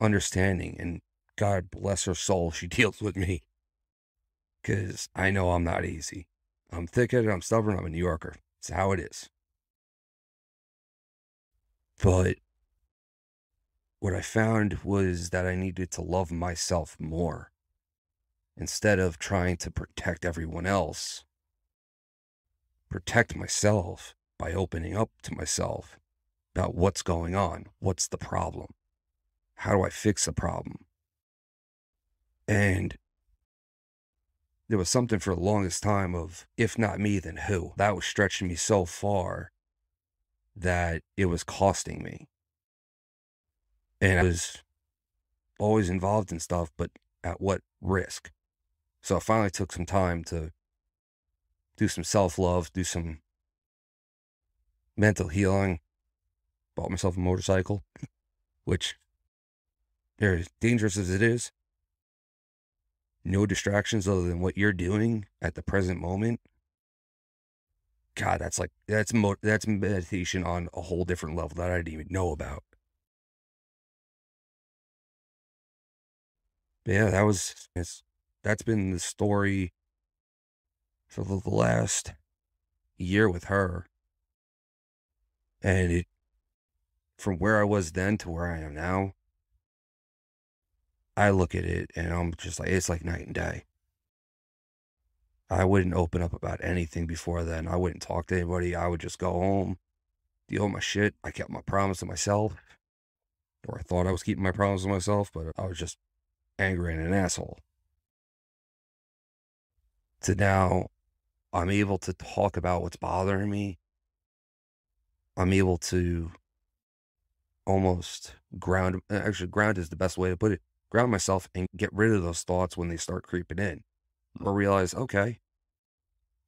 understanding, and God bless her soul, she deals with me because I know I'm not easy. I'm thick-headed, I'm stubborn, I'm a New Yorker. It's how it is. But what I found was that I needed to love myself more. Instead of trying to protect everyone else, protect myself by opening up to myself about what's going on, what's the problem, how do I fix the problem. And there was something for the longest time of, if not me, then who? That was stretching me so far that it was costing me. And I was always involved in stuff, but at what risk? So I finally took some time to do some self-love, do some mental healing. Bought myself a motorcycle, which, as dangerous as it is, no distractions other than what you're doing at the present moment. God, that's meditation on a whole different level that I didn't even know about. But yeah, that's been the story for the last year with her. And from where I was then to where I am now, I look at it and I'm just like, it's like night and day. I wouldn't open up about anything before then. I wouldn't talk to anybody. I would just go home, deal with my shit. I kept my promise to myself, or I thought I was keeping my promise to myself, but I was just angry and an asshole. So now I'm able to talk about what's bothering me. I'm able to almost ground is the best way to put it. Ground myself and get rid of those thoughts when they start creeping in. Or realize, okay,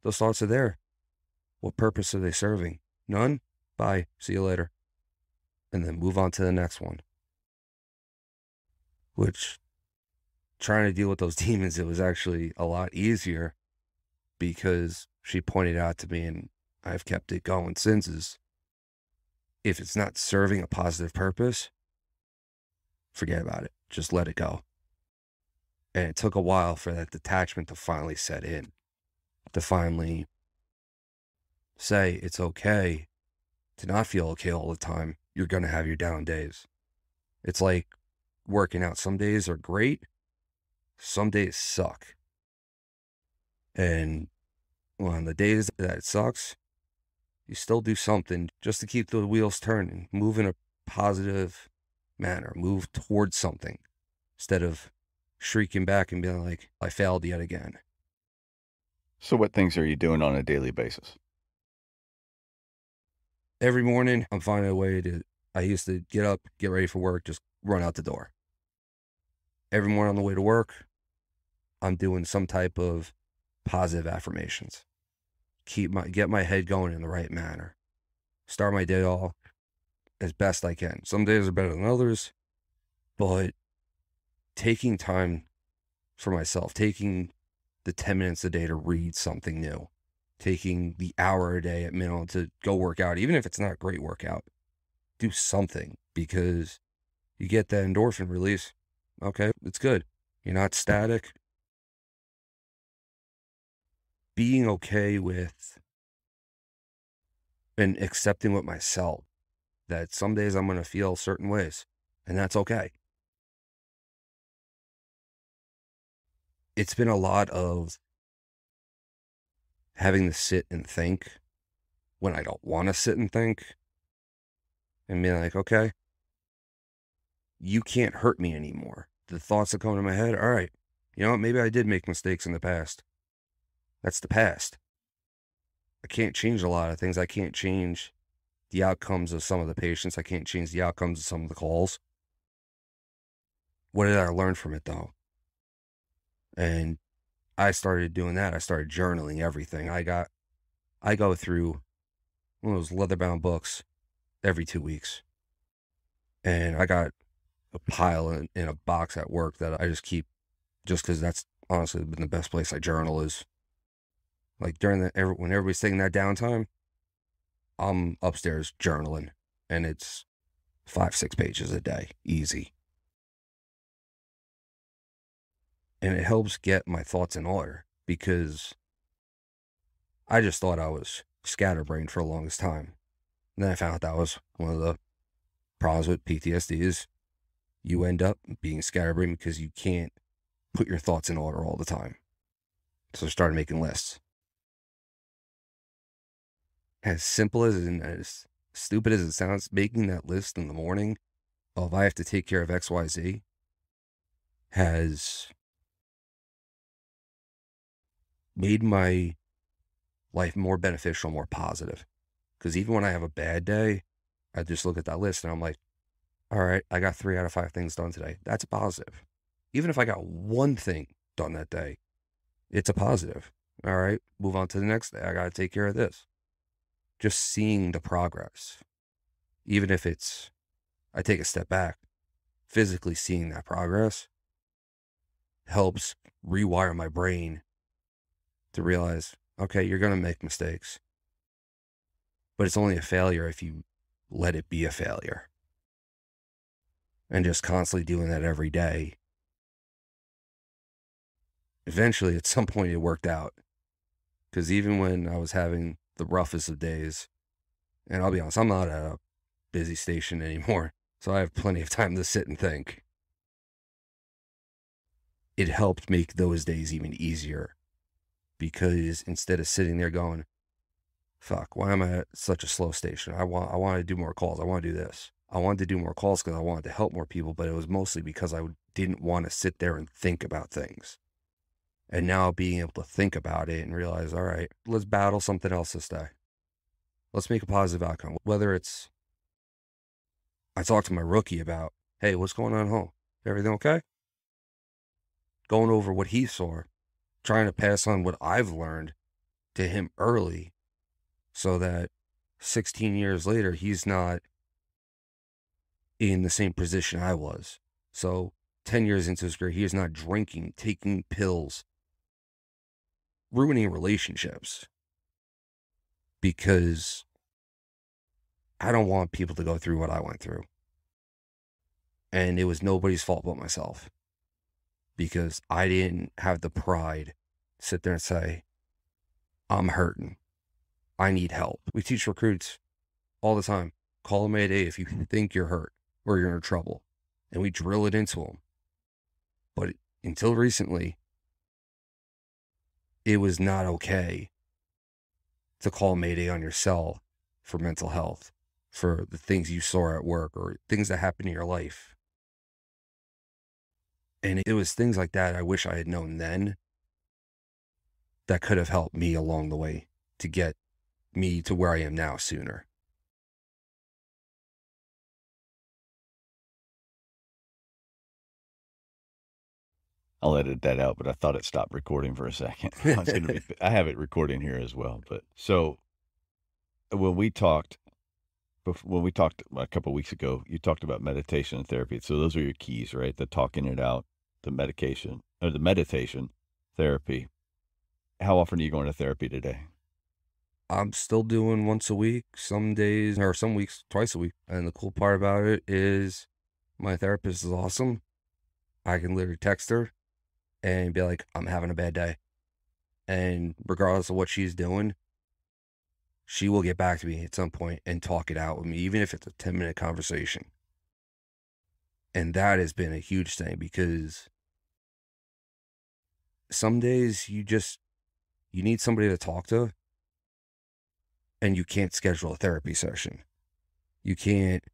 those thoughts are there. What purpose are they serving? None? Bye. See you later. And then move on to the next one. which trying to deal with those demons, it was actually a lot easier because she pointed out to me, and I've kept it going since, is if it's not serving a positive purpose, forget about it. Just let it go. And it took a while for that detachment to finally set in, to finally say it's okay to not feel okay all the time. You're going to have your down days. It's like working out. Some days are great. Some days suck. And on the days that it sucks, you still do something just to keep the wheels turning, move in a positive manner, move towards something instead of shrieking back and being like, I failed yet again. So what things are you doing on a daily basis? Every morning, I'm finding a way I used to get up, get ready for work, just run out the door. Every morning on the way to work, I'm doing some type of positive affirmations. Get my head going in the right manner. Start my day off as best I can. Some days are better than others, but taking time for myself, taking the 10 minutes a day to read something new, taking the hour a day at minimum to go work out, even if it's not a great workout, do something, because you get that endorphin release. Okay, it's good. You're not static. Being okay with and accepting with myself that some days I'm going to feel certain ways, and that's okay. It's been a lot of having to sit and think when I don't want to sit and think, and being like, okay, you can't hurt me anymore. The thoughts that come to my head, all right, you know what, maybe I did make mistakes in the past. That's the past. I can't change a lot of things. I can't change the outcomes of some of the patients. I can't change the outcomes of some of the calls. What did I learn from it, though? And I started doing that. I started journaling everything. I go through one of those leather-bound books every 2 weeks. And I got a pile in a box at work that I just keep, just because that's honestly been the best place I journal, is like when everybody's taking that downtime, I'm upstairs journaling, and it's 5-6 pages a day, easy. And it helps get my thoughts in order, because I just thought I was scatterbrained for the longest time. And then I found out that was one of the problems with PTSD, is you end up being scatterbrained because you can't put your thoughts in order all the time. So I started making lists. As simple as and as stupid as it sounds, making that list in the morning of I have to take care of XYZ has made my life more beneficial, more positive. Because even when I have a bad day, I just look at that list and I'm like, all right, I got 3 out of 5 things done today. That's a positive. Even if I got one thing done that day, it's a positive. All right, move on to the next day. I got to take care of this. Just seeing the progress, even if I take a step back, physically seeing that progress helps rewire my brain to realize, okay, you're going to make mistakes, but it's only a failure if you let it be a failure. And just constantly doing that every day, eventually at some point it worked out. Because even when I was having the roughest of days, and I'll be honest, I'm not at a busy station anymore, so I have plenty of time to sit and think. It helped make those days even easier, because instead of sitting there going, fuck, why am I at such a slow station? I want to do more calls. I want to do this. I wanted to do more calls because I wanted to help more people, but it was mostly because I didn't want to sit there and think about things. And now being able to think about it and realize, all right, let's battle something else this day. Let's make a positive outcome. Whether it's, I talked to my rookie about, hey, what's going on at home? Everything okay? Going over what he saw, trying to pass on what I've learned to him early, so that 16 years later, he's not in the same position I was. So 10 years into his career, he is not drinking, taking pills, ruining relationships, because I don't want people to go through what I went through. And it was nobody's fault but myself, because I didn't have the pride to sit there and say, I'm hurting, I need help. We teach recruits all the time, call a Mayday if you think you're hurt or you're in trouble. And we drill it into them. But until recently, it was not okay to call Mayday on your cell for mental health, for the things you saw at work or things that happened in your life. And it was things like that I wish I had known then that could have helped me along the way to get me to where I am now sooner. I'll edit that out, but I thought it stopped recording for a second. I have it recording here as well. But so when we talked a couple of weeks ago, you talked about meditation and therapy. So those are your keys, right? The talking it out, the medication, or the meditation, therapy. How often are you going to therapy today? I'm still doing once a week, some days, or some weeks, twice a week. And the cool part about it is my therapist is awesome. I can literally text her and be like, I'm having a bad day. And regardless of what she's doing, she will get back to me at some point and talk it out with me, even if it's a 10-minute conversation. And that has been a huge thing, because some days you need somebody to talk to, and you can't schedule a therapy session. You can't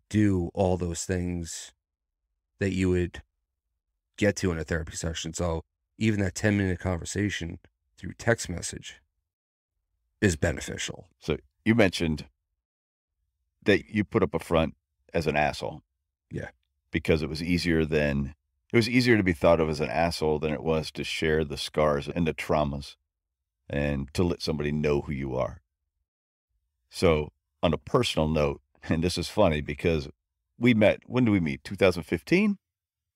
do all those things that you would get to in a therapy session. So even that 10-minute conversation through text message is beneficial. So you mentioned that you put up a front as an asshole. Yeah. Because it was easier to be thought of as an asshole than it was to share the scars and the traumas and to let somebody know who you are. So on a personal note, and this is funny because we met, when did we meet? 2015?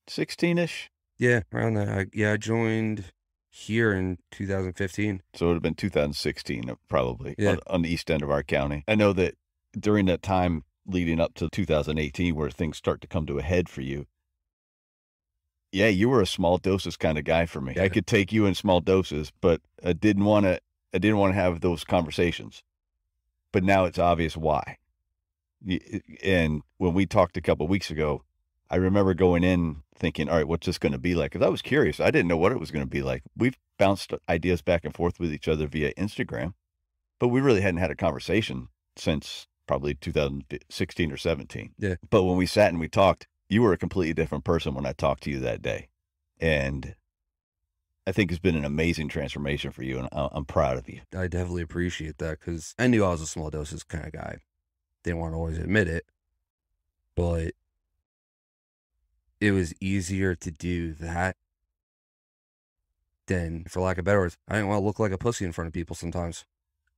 16-ish? Yeah, around that. I joined here in 2015. So it would have been 2016, probably, Yeah. on the east end of our county. I know that during that time leading up to 2018, where things start to come to a head for you, yeah, you were a small doses kind of guy for me. Yeah. I could take you in small doses, but I didn't want to have those conversations. But now it's obvious why. And when we talked a couple of weeks ago, I remember going in thinking, all right, what's this going to be like? Because I was curious. I didn't know what it was going to be like. We've bounced ideas back and forth with each other via Instagram, but we really hadn't had a conversation since probably 2016 or 17. Yeah. But when we sat and we talked, you were a completely different person when I talked to you that day. And I think it's been an amazing transformation for you, and I'm proud of you. I definitely appreciate that, because I knew I was a small doses kind of guy. Didn't want to always admit it, but it was easier to do that than, for lack of better words, I didn't want to look like a pussy in front of people sometimes.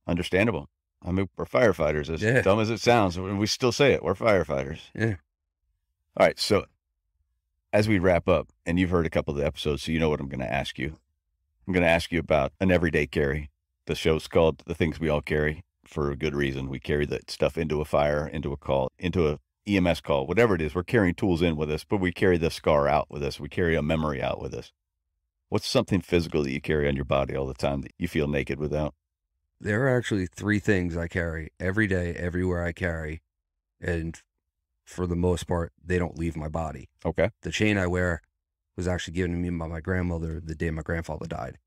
Understandable. I mean, we're firefighters, as dumb as it sounds. We still say it. We're firefighters. Yeah. All right. So as we wrap up, and you've heard a couple of the episodes, so you know what I'm going to ask you. I'm going to ask you about an everyday carry. The show's called The Things We All Carry for a good reason. We carry that stuff into a fire, into a call, into a EMS call, whatever it is. We're carrying tools in with us, but we carry the scar out with us. We carry a memory out with us. What's something physical that you carry on your body all the time that you feel naked without? There are actually 3 things I carry every day, everywhere I carry. And for the most part, they don't leave my body. Okay. The chain I wear was actually given to me by my grandmother the day my grandfather died.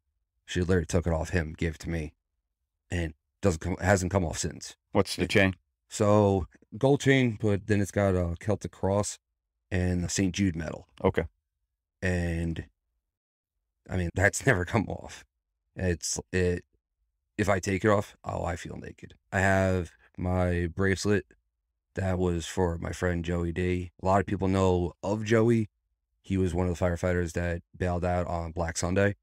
She literally took it off him, gave it to me, and hasn't come off since. What's the chain? So gold chain, but then it's got a Celtic cross and a St. Jude medal. Okay. And I mean, that's never come off. If I take it off, I feel naked. I have my bracelet that was for my friend Joey D. A lot of people know of Joey. He was one of the firefighters that bailed out on Black Sunday.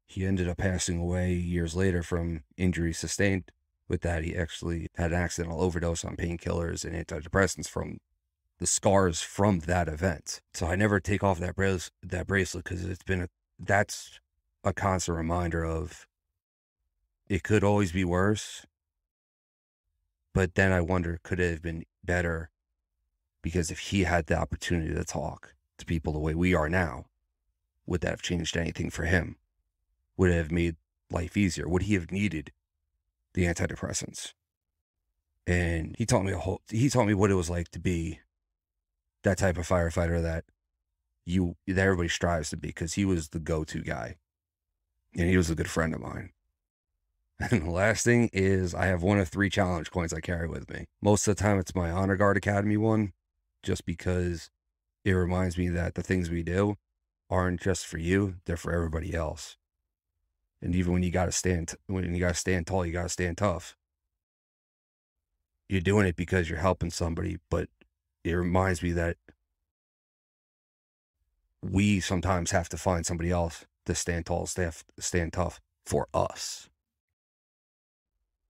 He ended up passing away years later from injuries sustained with that. He actually had an accidental overdose on painkillers and antidepressants from the scars from that event. So I never take off that bracelet because that's a constant reminder of it could always be worse. But then I wonder, could it have been better? Because if he had the opportunity to talk to people the way we are now, would that have changed anything for him? Would it have made life easier? Would he have needed the antidepressants? And he taught me what it was like to be that type of firefighter that everybody strives to be, because he was the go-to guy. And he was a good friend of mine. And the last thing is, I have one of 3 challenge coins I carry with me. Most of the time it's my Honor Guard Academy one, just because it reminds me that the things we do aren't just for you, they're for everybody else. And even when you gotta stand tall, you gotta stand tough. You're doing it because you're helping somebody, but it reminds me that we sometimes have to find somebody else to stand tall, stand tough for us.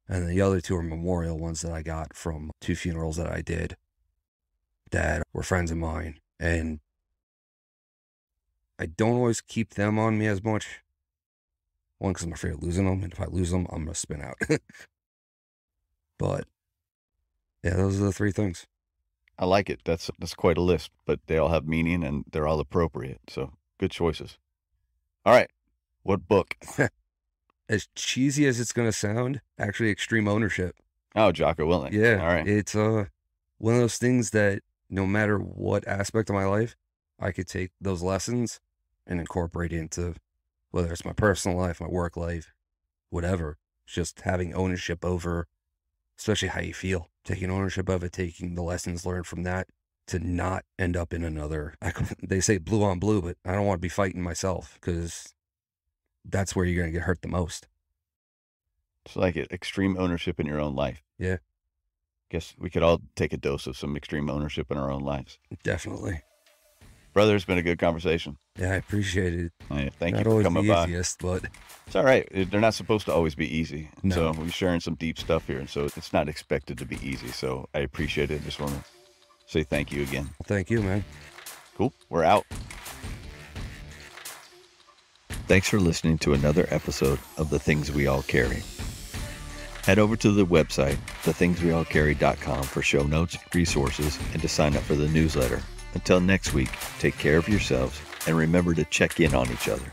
And the other 2 are memorial ones that I got from 2 funerals that I did that were friends of mine. And I don't always keep them on me as much. One, because I'm afraid of losing them. And if I lose them, I'm going to spin out. But yeah, those are the 3 things. I like it. That's quite a list, but they all have meaning and they're all appropriate. So good choices. All right. What book? As cheesy as it's going to sound, actually Extreme Ownership. Oh, Jocko Willink. Yeah. All right. It's one of those things that no matter what aspect of my life, I could take those lessons and incorporate into, whether it's my personal life, my work life, whatever. It's just having ownership over, especially how you feel, taking ownership of it, taking the lessons learned from that to not end up in another, they say blue on blue, but I don't want to be fighting myself, because that's where you're going to get hurt the most. It's like it, extreme ownership in your own life. Yeah. Guess we could all take a dose of some extreme ownership in our own lives. Definitely. Brother, it's been a good conversation. Yeah, I appreciate it. Thank you for coming by. Easiest, but it's all right. They're not supposed to always be easy. No. So we're sharing some deep stuff here, and so it's not expected to be easy. So I appreciate it. Just want to say thank you again. Well, thank you, man. Cool. We're out. Thanks for listening to another episode of The Things We All Carry. Head over to the website, thethingsweallcarry.com, for show notes, resources, and to sign up for the newsletter. Until next week, take care of yourselves and remember to check in on each other.